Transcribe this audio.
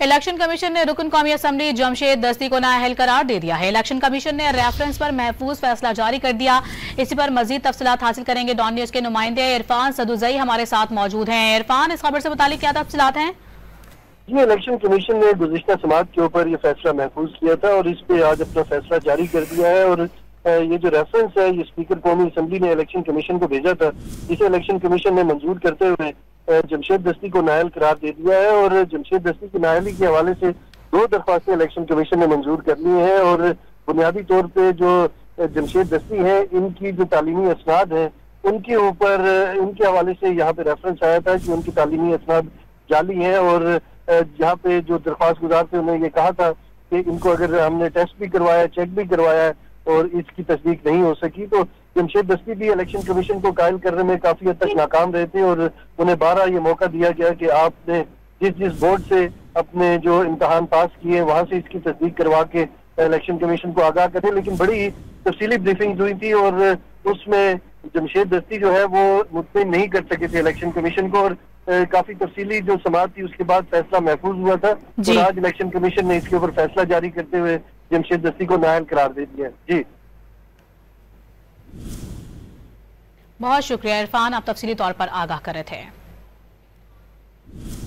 Election commission ने रुकन कौमी असम्बली जमशेद दस्ती को नाअहल करार दे दिया है। इलेक्शन कमीशन ने रेफरेंस पर महफूज फैसला जारी कर दिया। इसी पर मजीद तफसीलात हासिल करेंगे। डॉन न्यूज के नुमाइंदे इरफान सदुजई हमारे साथ मौजूद हैं। इरफान, इस खबर से मुतालिक क्या तफसीलात हैं? जी, इलेक्शन कमीशन ने गुज़िश्ता समात के ऊपर ये फैसला महफूज किया था और इस पे आज अपना फैसला जारी कर दिया है। और ये जो रेफरेंस है ये स्पीकर कौमी असम्बली ने इलेक्शन कमीशन को भेजा था, इसे इलेक्शन कमीशन ने मंजूर करते हुए जमशेद दस्ती को नाअहल करार दे दिया है। और जमशेद दस्ती की नाअहली के हवाले से 2 दरख्वास्तें इलेक्शन कमीशन ने मंजूर कर ली है। और बुनियादी तौर पे जो जमशेद दस्ती है, इनकी जो तालीमी असनाद है उनके ऊपर उनके हवाले से यहाँ पे रेफरेंस आया था कि उनकी तालीमी असनाद जाली है। और यहाँ पे जो दरख्वास्त गुजार थे उन्होंने ये कहा था कि इनको अगर हमने टेस्ट भी करवाया, चेक भी करवाया है और इसकी तस्दीक नहीं हो सकी, तो जमशेद दस्ती भी इलेक्शन कमीशन को कायल करने में काफी हद तक नाकाम रहे थे। और उन्हें 12 ये मौका दिया गया कि आपने जिस बोर्ड से अपने जो इम्तहान पास किए वहां से इसकी तस्दीक करवा के इलेक्शन कमीशन को आगाह करें। लेकिन बड़ी तफसीली ब्रीफिंग हुई थी और उसमें जमशेद दस्ती जो है वो मुतमिन नहीं कर सके थे इलेक्शन कमीशन को। और काफी तफसीली जो समात थी उसके बाद फैसला महफूज हुआ था और आज इलेक्शन कमीशन ने इसके ऊपर फैसला जारी करते हुए जमशेद दस्ती को नाअहल करार दे दिया। जी, बहुत शुक्रिया इरफान, आप तफसीली तौर पर आगाह कर रहे थे।